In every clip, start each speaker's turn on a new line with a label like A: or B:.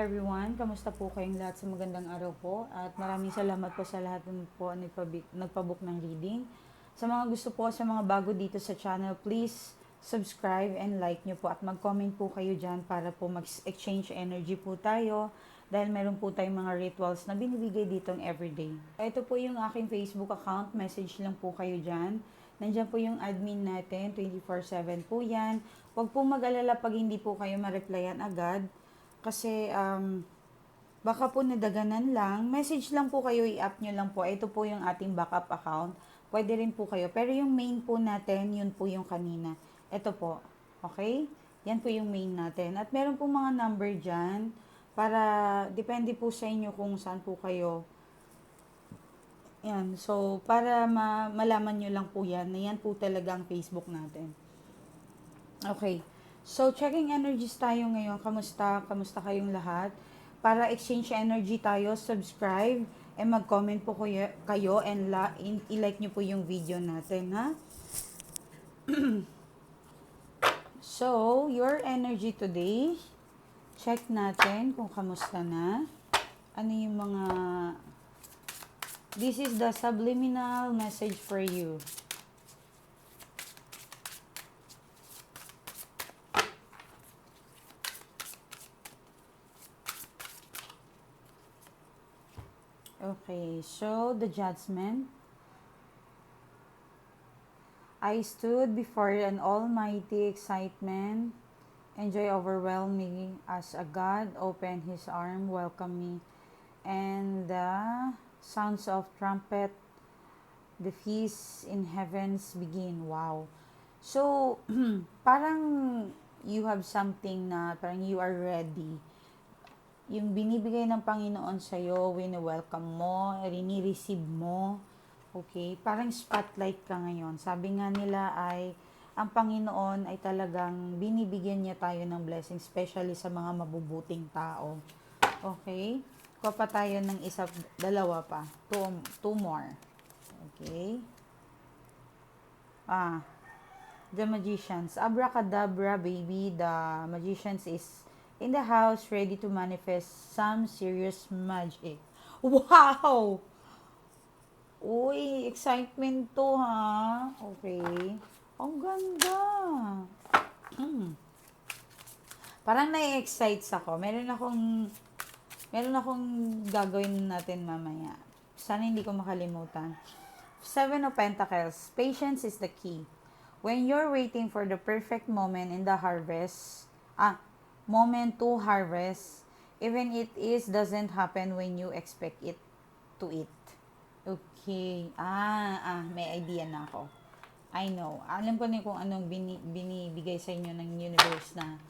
A: Everyone, kamusta po kayong lahat sa magandang araw po at maraming salamat po sa lahat ng po nagpabook ng reading. Sa mga gusto po sa mga bago dito sa channel, please subscribe and like nyo po at mag-comment po kayo dyan para po mag-exchange energy po tayo dahil meron po tayong mga rituals na binibigay dito everyday. Ito po yung aking Facebook account, message lang po kayo dyan. Nandiyan po yung admin natin, 24/7 po yan. Huwag po mag-alala pag hindi po kayo ma-replyan agad. Kasi, baka po nadaganan lang. Message lang po kayo, i-up nyo lang po. Ito po yung ating backup account. Pwede rin po kayo. Pero yung main po natin, yun po yung kanina. Ito po. Okay? Yan po yung main natin. At meron po mga number dyan. Para, depende po sa inyo kung saan po kayo. Yan. So, para malaman nyo lang po yan, na yan po talaga ang Facebook natin. Okay. So, checking energies tayo ngayon. Kamusta? Kamusta kayong lahat? Para exchange energy tayo, subscribe and mag-comment po kayo and i-like nyo po yung video natin, ha? So, your energy today, check natin kung kamusta na. Ano yung mga... This is the subliminal message for you. Okay, so the judgment. I stood before an almighty excitement. Enjoy overwhelmed me as a God opened his arm, welcome me. And the sounds of trumpet, the feast in heavens begin. Wow. So, parang you have something na parang you are ready. Yung binibigay ng Panginoon sa'yo, wini-welcome mo, rini-receive mo. Okay? Parang spotlight ka ngayon. Sabi nga nila ay, ang Panginoon ay talagang binibigyan niya tayo ng blessing, especially sa mga mabubuting tao. Okay? Kuha pa tayo ng dalawa pa. Two more. Okay? The Magicians. Abracadabra, baby. The Magicians is in the house, ready to manifest some serious magic. Wow! Uy, excitement to, ha? Okay. Ang ganda. Parang na-excite ako. Meron akong gagawin natin mamaya. Sana hindi ko makalimutan. Seven of Pentacles. Patience is the key. When you're waiting for the perfect moment in the harvest, moment to harvest, even it doesn't happen when you expect it to eat. Okay. May idea na ako. I know. Alam ko na kung anong binibigay sa inyo ng universe na.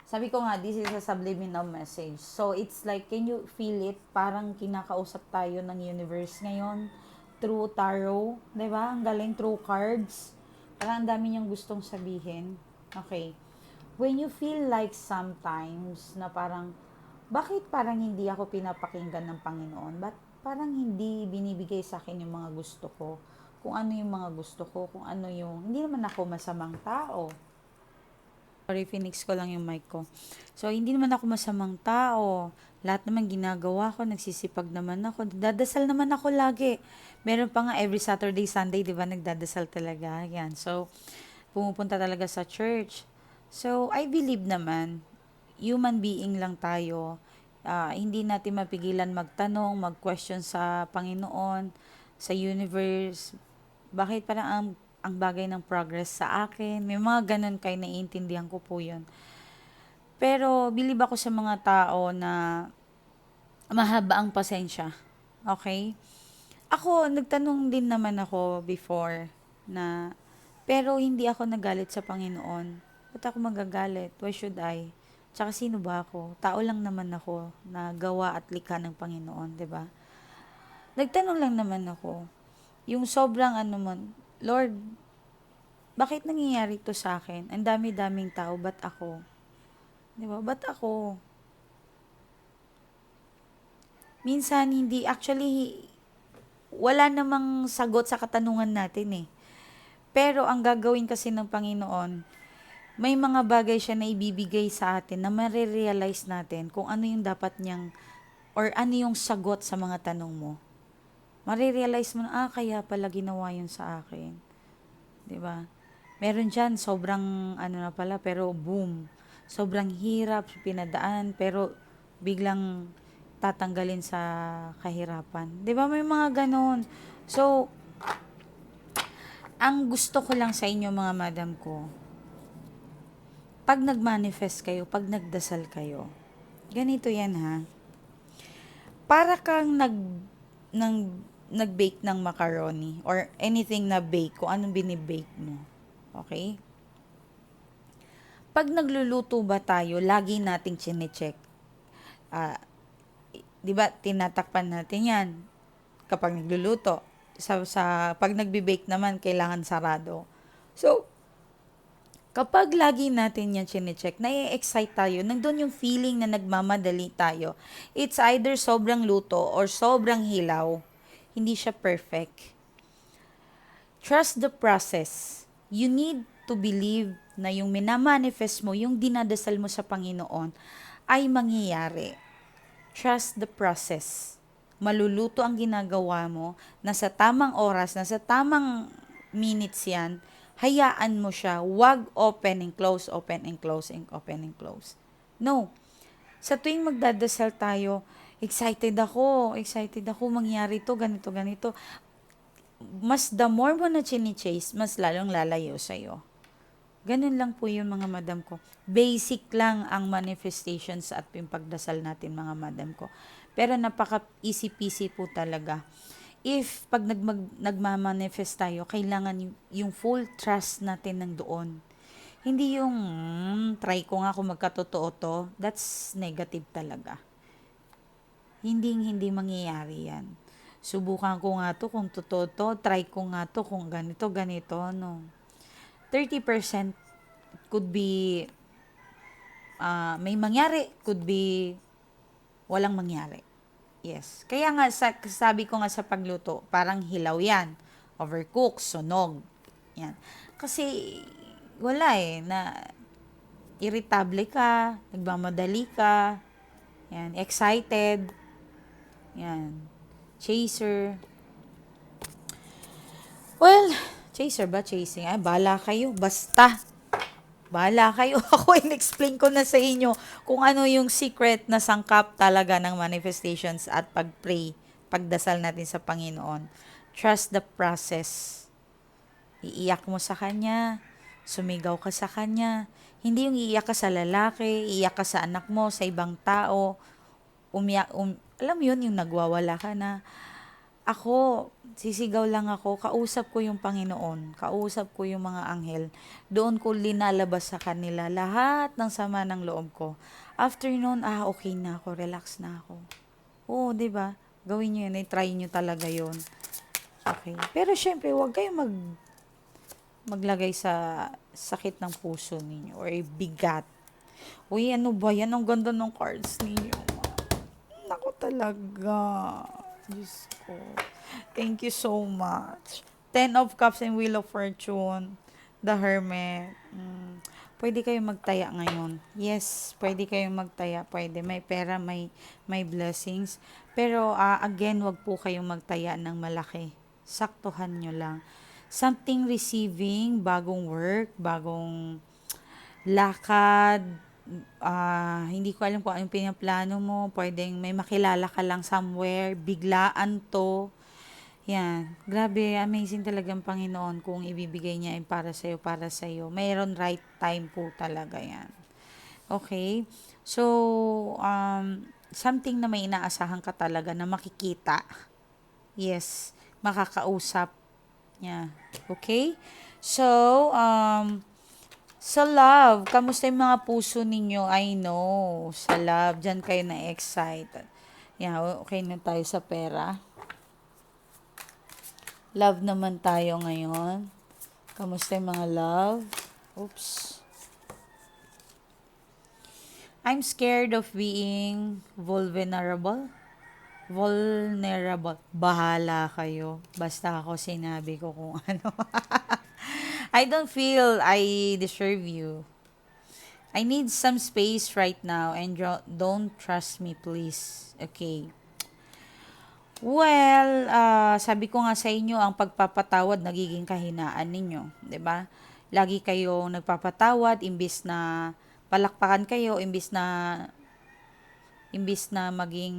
A: Sabi ko nga, this is a subliminal message. So, it's like, can you feel it? Parang kinakausap tayo ng universe ngayon through tarot. Diba? Ang galing through cards. Parang ang dami niyang gustong sabihin. Okay. When you feel like sometimes na parang, bakit parang hindi ako pinapakinggan ng Panginoon? Ba't parang hindi binibigay sa akin yung mga gusto ko? Kung ano yung mga gusto ko, kung ano yung, hindi naman ako masamang tao. Sorry, Phoenix ko lang yung mic ko. So, hindi naman ako masamang tao. Lahat naman ginagawa ko, nagsisipag naman ako. Nagdadasal naman ako lagi. Meron pa nga every Saturday, Sunday, di ba, nagdadasal talaga. Yan. So, pumupunta talaga sa church. So, I believe naman, human being lang tayo. Hindi natin mapigilan magtanong, mag-question sa Panginoon, sa universe. Bakit parang ang bagay ng progress sa akin? May mga ganun kayo, naiintindihan ko po yun. Pero, believe ako sa mga tao na mahaba ang pasensya. Okay? Ako, nagtanong din naman ako before na, pero hindi ako nagalit sa Panginoon. Ba't ako magagalit? Why should I? Tsaka sino ba ako? Tao lang naman ako na gawa at likha ng Panginoon, 'di ba? Nagtanong lang naman ako. Yung sobrang Lord, bakit nangyayari to sa akin? Ang dami-daming tao, ba't ako? 'Di ba? Ba't ako? Minsan actually wala namang sagot sa katanungan natin eh. Pero ang gagawin kasi ng Panginoon, may mga bagay siya na ibibigay sa atin na marirealize natin kung ano yung dapat niyang or ano yung sagot sa mga tanong mo. Marirealize mo na, kaya pala ginawa yun sa akin. 'Di ba? Meron diyan sobrang ano na pala pero boom. Sobrang hirap pinadaan pero biglang tatanggalin sa kahirapan. 'Di ba may mga ganon. So, ang gusto ko lang sa inyo mga madam ko, pag nag-manifest kayo, pag nagdasal kayo, ganito yan ha. Para kang nag nag-bake ng macaroni or anything na bake, kung anong binibake mo. Okay? Pag nagluluto ba tayo, lagi nating chine-check. Ah, 'Di ba, tinatakpan natin 'yan kapag nagluluto. Pag nagbe-bake naman, kailangan sarado. So, kapag lagi natin yan chine-check, na-excite tayo, nandun yung feeling na nagmamadali tayo. It's either sobrang luto or sobrang hilaw. Hindi siya perfect. Trust the process. You need to believe na yung minamanifest mo, yung dinadasal mo sa Panginoon, ay mangyayari. Trust the process. Maluluto ang ginagawa mo, nasa tamang oras, nasa tamang minutes yan, hayaan mo siya. Wag open and close, open and close, and open and close. No. Sa tuwing magdadasal tayo, excited ako mangyari to, ganito, ganito. Mas the more mo na chini-chase, mas lalong lalayo sa'yo. Ganun lang po yun mga madam ko. Basic lang ang manifestations at yung pagdasal natin mga madam ko. Pero napaka-easy peasy po talaga. If pag nagmamanifest tayo, kailangan yung full trust natin ng doon. Hindi yung try ko nga kung magkatotoo to. That's negative talaga. Hindi mangyayari yan. Subukan ko nga to kung totoo to. Try ko nga to kung ganito, no. 30% could be may mangyari, could be walang mangyari. Yes. Kaya nga, sabi ko nga sa pagluto, parang hilaw yan. Overcook, sunog. Yan. Kasi, wala na irritable ka, nagmamadali ka, yan, excited, yan, chaser. Well, chaser ba? Chasing? Bahala kayo. Basta. Bahala kayo. Ako, in-explain ko na sa inyo kung ano yung secret na sangkap talaga ng manifestations at pag-pray, pagdasal natin sa Panginoon. Trust the process. Iiyak mo sa Kanya. Sumigaw ka sa Kanya. Hindi yung iiyak ka sa lalaki, iiyak ka sa anak mo, sa ibang tao. Alam mo yun, yung nagwawala ka na. Ako, sisigaw lang ako, kausap ko yung Panginoon, kausap ko yung mga anghel. Doon ko linalabas sa kanila lahat ng sama ng loob ko. After noon, okay na ako, relax na ako. Oo, 'di ba? Gawin niyo 'yun, try niyo talaga 'yun. Okay. Pero syempre, huwag kayong maglagay sa sakit ng puso ninyo or bigat. Uy, ano ba yan? Ang ganda ng cards ninyo. Naku talaga. Diyos ko. Thank you so much. 10 of Cups and Wheel of Fortune. The Hermit. Pwede kayong magtaya ngayon. Yes, pwede kayong magtaya. Pwede. May pera, may blessings. Pero again, wag po kayong magtaya ng malaki. Saktuhan nyo lang. Something receiving, bagong work, bagong lakad, hindi ko alam kung anong pinaplano mo, pwedeng may makilala ka lang somewhere, biglaan to. Yan, grabe, amazing talagang Panginoon kung ibibigay niya ay para sa'yo. Mayroon right time po talaga yan. Okay? So, something na may inaasahan ka talaga na makikita. Yes, makakausap. Yeah. Okay? So, sa love, kamusta yung mga puso ninyo? I know, sa love, dyan kayo na-excite. Yeah, okay na tayo sa pera. Love naman tayo ngayon. Kamusta yung mga love? Oops. I'm scared of being vulnerable. Bahala kayo. Basta ako sinabi ko kung ano. I don't feel I deserve you. I need some space right now and don't trust me, please. Okay. Well, sabi ko nga sa inyo, ang pagpapatawad nagiging kahinaan ninyo, 'di ba? Lagi kayong nagpapatawad imbis na palakpakan kayo, imbis na maging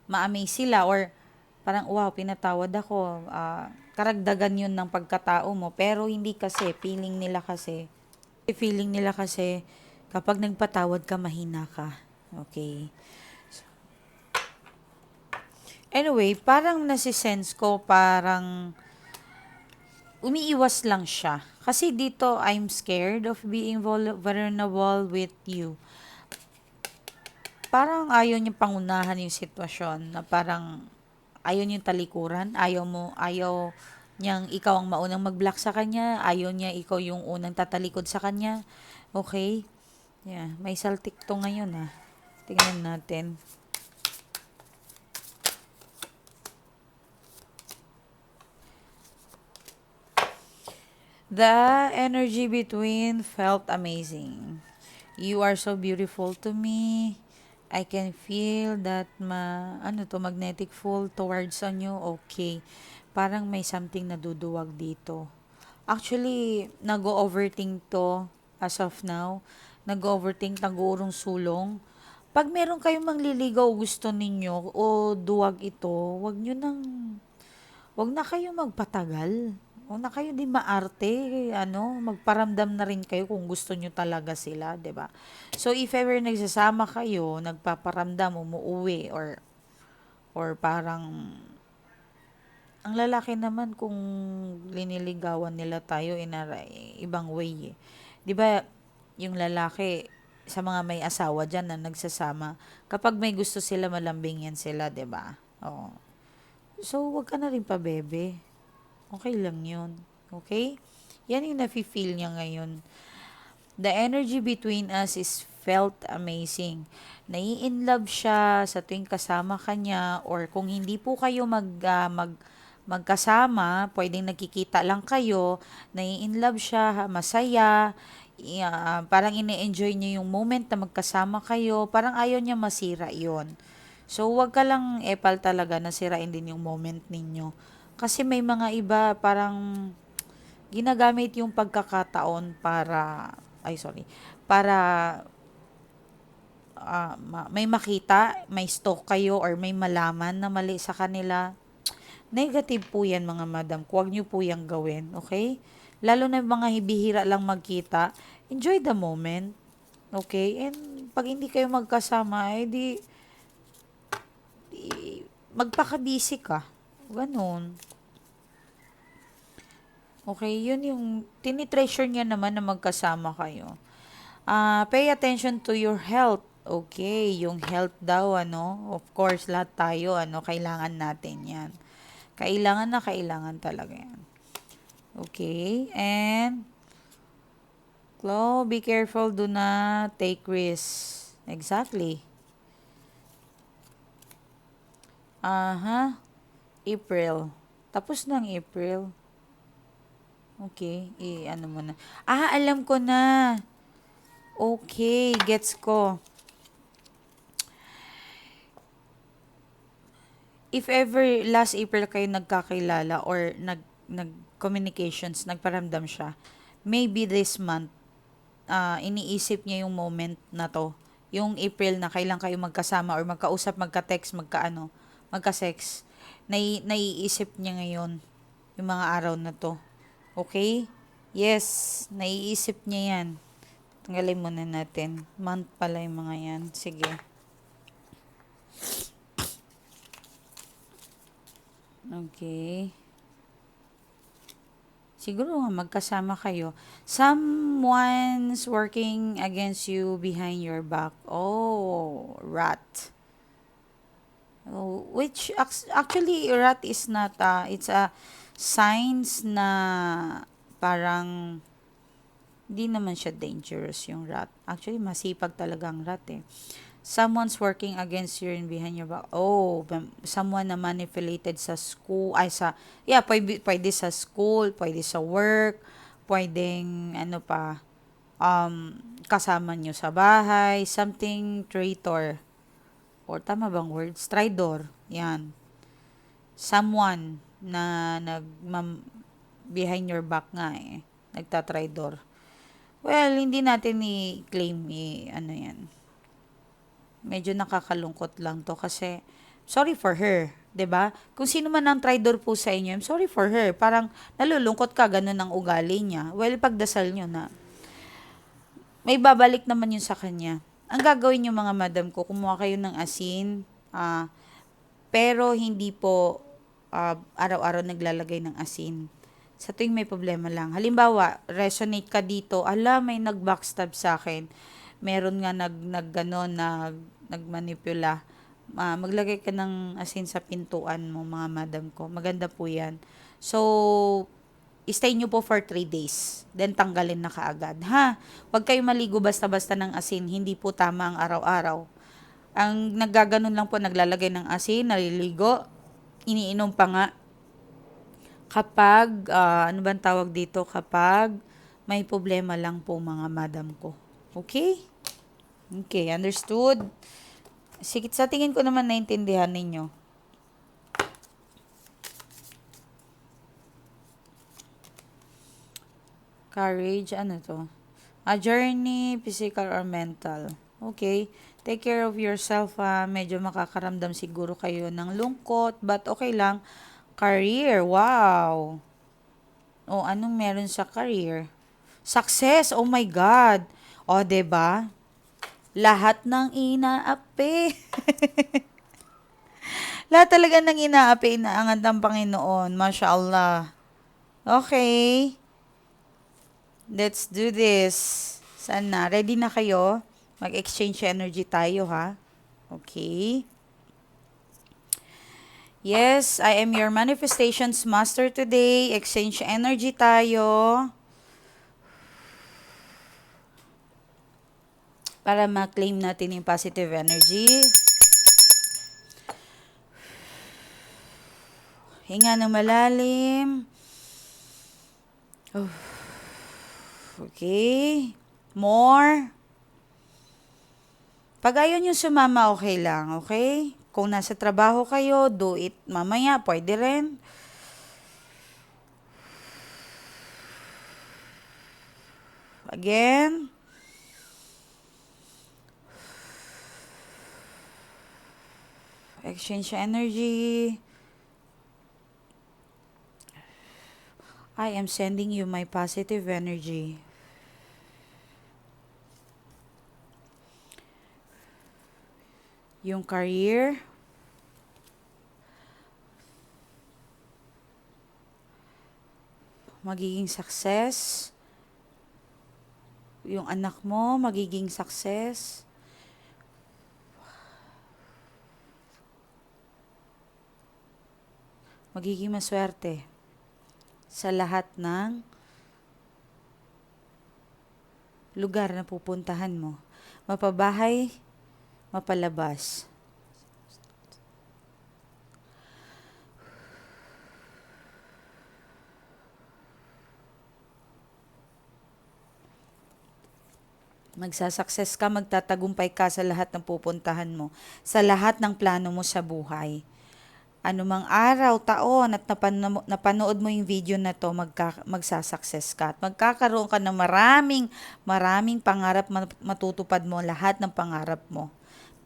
A: ma-amaze sila or parang wow, pinatawad ako. Karagdagan 'yun ng pagkatao mo, pero hindi kasi feeling nila kasi kapag nagpatawad ka mahina ka. Okay. Anyway, parang nasisense ko, parang umiiwas lang siya. Kasi dito, I'm scared of being vulnerable with you. Parang ayaw niya pangunahan yung sitwasyon na parang ayaw niya talikuran, ayaw niyang ikaw ang maunang mag-block sa kanya, ayaw niya ikaw yung unang tatalikod sa kanya. Okay? Yeah, may saltik to ngayon ah. Tingnan natin. The energy between felt amazing. You are so beautiful to me. I can feel that magnetic pull towards on you. Okay. Parang may something naduduwag dito. Actually, nag-overthink to as of now. Nag-overthink, nag-uurong sulong. Pag meron kayong mangliligaw gusto ninyo o duwag ito, wag na kayo magpatagal. Wag na kayo din maarte, magparamdam na rin kayo kung gusto nyo talaga sila, 'di ba? So if ever nagsasama kayo, nagpaparamdam, umuuwi or parang ang lalaki naman kung liniligawan nila tayo in a ibang way. 'Di ba? Yung lalaki sa mga may asawa diyan na nagsasama, kapag may gusto sila malambing yan sila, 'di ba? Oo. So, wag ka na rin pa, bebe. Okay lang yun. Okay? Yan yung nafe-feel niya ngayon. The energy between us is felt amazing. Nai-inlove siya sa tuwing kasama ka niya or kung hindi po kayo magkasama, pwedeng nagkikita lang kayo, nai-inlove siya, masaya, parang ini-enjoy niya yung moment na magkasama kayo, parang ayaw niya masira yon. So, wag ka lang epal talaga na sirain din yung moment ninyo. Kasi may mga iba parang ginagamit yung pagkakataon para may makita, may stalk kayo or may malaman na mali sa kanila. Negative po yan mga madam. Huwag nyo po yung gawin, okay? Lalo na yung mga bihira lang magkita, enjoy the moment, okay? And pag hindi kayo magkasama, magpaka-busy ka. Ganon. Okay, yun yung tinitreasure niya naman na magkasama kayo. Pay attention to your health. Okay, yung health daw, of course, lahat tayo, kailangan natin yan. Kailangan talaga yan. Okay, and be careful, do not take risks. Exactly. April. Tapos ng April. Okay, ano mo na. Alam ko na. Okay, gets ko. If ever last April kayo nagkakilala or nag-communications, nagparamdam siya, maybe this month, iniisip niya yung moment na to. Yung April na kailan kayo magkasama or magkausap, magka-text, magka-sex. Naiisip niya ngayon yung mga araw na to. Okay? Yes, naiisip niya yan. Tanggalin muna natin. Month pala yung mga yan. Sige. Okay. Siguro nga magkasama kayo. Someone's working against you behind your back. Oh, rat. Oh, which actually rat is not it's a signs na parang hindi naman siya dangerous yung rat. Actually, masipag talagang rat eh. Someone's working against you and behind your back. Oh, someone na manipulated sa school. Pwede sa school, pwede sa work, pwedeng, kasama nyo sa bahay, something traitor. Or tama bang words? Traidor. Yan. Someone na behind your back nga eh. Nagtatraidor. Well, hindi natin i-claim ano yan. Medyo nakakalungkot lang to kasi sorry for her, 'di ba? Kung sino man ang traidor po sa inyo, I'm sorry for her. Parang nalulungkot ka, ganun ang ugali niya. Well, pagdasal nyo na may babalik naman yun sa kanya. Ang gagawin niyo mga madam ko, kumuha kayo ng asin, pero hindi po araw-araw naglalagay ng asin. Sa tuwing may problema lang. Halimbawa, resonate ka dito, ala, may nag-backstab sa akin. Meron nga nagmanipula. Maglagay ka ng asin sa pintuan mo, mga madam ko. Maganda po yan. So, stay nyo po for 3 days. Then, tanggalin na kaagad. Ha? Huwag kayo maligo basta-basta ng asin. Hindi po tama ang araw-araw. Ang naggaganon lang po, naglalagay ng asin, naliligo, iniinom pa nga. Kapag, ano bang tawag dito? Kapag may problema lang po mga madam ko. Okay? Okay, understood? Sige, sa tingin ko naman naintindihan ninyo. Courage, ano to? A journey, physical or mental. Okay. Take care of yourself. Medyo makakaramdam siguro kayo ng lungkot, but okay lang. Career, wow. O, anong meron sa career? Success, oh my God. O, 'di ba? Lahat ng inaapi. Lahat talaga ng inaapi, inaangat ng Panginoon. Masya Allah. Okay. Let's do this. Sana, ready na kayo? Mag-exchange energy tayo, ha? Okay. Yes, I am your manifestations master today. Exchange energy tayo. Para ma-claim natin yung positive energy. Hinga ng malalim. Okay. More. Pag ayaw nyo sumama, okay lang, okay? Kung nasa trabaho kayo, do it mamaya, pwede rin. Again. Exchange energy. I am sending you my positive energy. Yung career. Magiging success. Yung anak mo, magiging success. Magiging maswerte sa lahat ng lugar na pupuntahan mo. Mapabahay, mapalabas. Magsasucess ka, magtatagumpay ka sa lahat ng pupuntahan mo, sa lahat ng plano mo sa buhay. Anumang araw, taon, at napanood mo yung video na to, magsasucess ka. At magkakaroon ka ng maraming pangarap, matutupad mo lahat ng pangarap mo.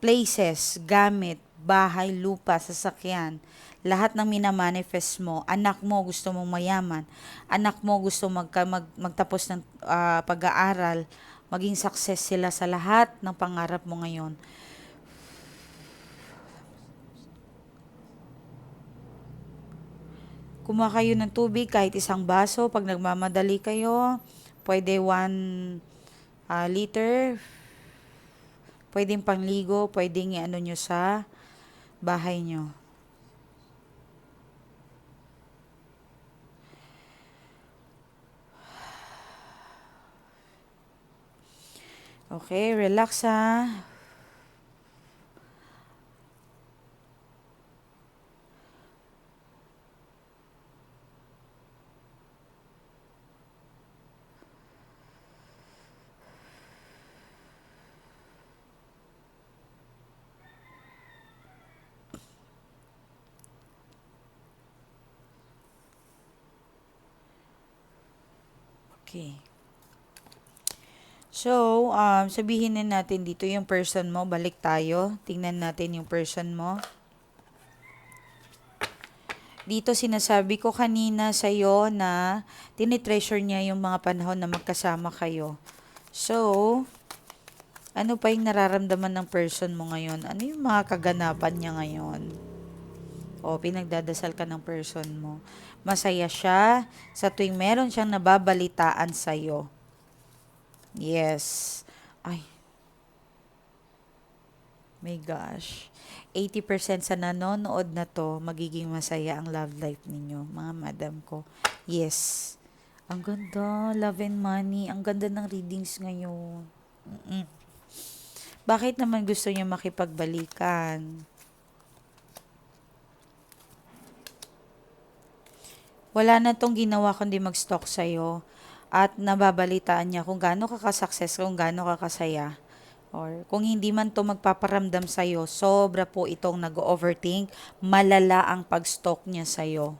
A: Places, gamit, bahay, lupa, sasakyan, lahat ng minamanifest mo. Anak mo gusto mong mayaman, anak mo gusto magtapos ng pag-aaral, maging success sila sa lahat ng pangarap mo ngayon. Kumuha kayo ng tubig, kahit isang baso. Pag nagmamadali kayo, pwede 1 liter. Pwedeng pangligo, pwedeng i-ano nyo sa bahay nyo. Okay, relax ha. Okay. So, sabihin na natin dito yung person mo. Balik tayo. Tingnan natin yung person mo. Dito sinasabi ko kanina sa'yo na tinitreasure niya yung mga panahon na magkasama kayo. So, ano pa yung nararamdaman ng person mo ngayon? Ano yung mga kaganapan niya ngayon? O, pinagdadasal ka ng person mo. Masaya siya sa tuwing meron siyang nababalitaan sa'yo. Yes. Ay, my gosh. 80% sa nanonood na to, magiging masaya ang love life ninyo, mga madam ko. Yes. Ang ganda, love and money. Ang ganda ng readings ngayon. Mm-mm. Bakit naman gusto niya makipagbalikan? Wala na tong ginawa kundi mag-stalk sa'yo at nababalitaan niya kung gaano ka ka-success, kung gaano ka kasaya. Or kung hindi man to magpaparamdam sa'yo, sobra po itong nag-overthink, malala ang pag-stalk niya sa'yo.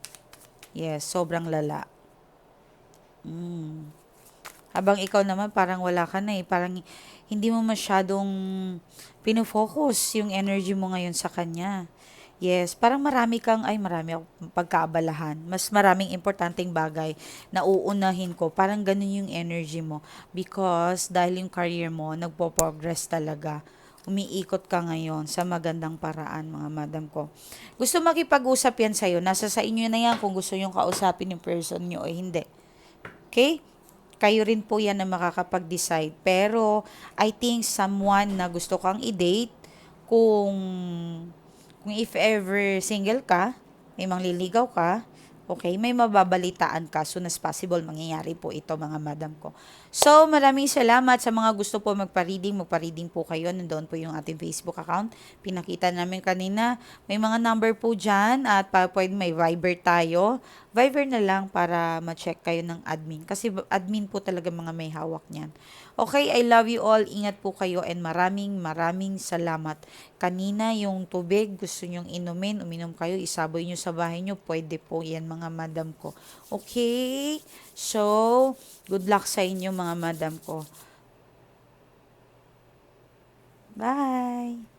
A: Yes, sobrang lala. Habang ikaw naman parang wala ka na eh, parang hindi mo masyadong pinofocus yung energy mo ngayon sa kanya. Yes, parang marami akong pagkaabalahan. Mas maraming importanteng bagay na uunahin ko. Parang ganun yung energy mo. Because dahil yung career mo, nagpo-progress talaga. Umiikot ka ngayon sa magandang paraan, mga madam ko. Gusto makipag-usap yan sa'yo. Nasa sa inyo na yan kung gusto yung kausapin yung person nyo o hindi. Okay? Kayo rin po yan na makakapag-decide. Pero, I think someone na gusto kang i-date, kung if ever single ka, may mangliligaw ka, okay, may mababalitaan ka. Soon as possible, mangyayari po ito, mga madam ko. So, maraming salamat sa mga gusto po magpa-reading po kayo. Nandoon po yung ating Facebook account. Pinakita namin kanina. May mga number po dyan at pwede may Viber tayo. Viber na lang para ma-check kayo ng admin. Kasi admin po talaga mga may hawak niyan. Okay, I love you all. Ingat po kayo and maraming salamat. Kanina yung tubig, gusto nyong inumin, uminom kayo, isaboy nyo sa bahay nyo, pwede po yan mga madam ko. Okay? So, good luck sa inyo mga madam ko. Bye!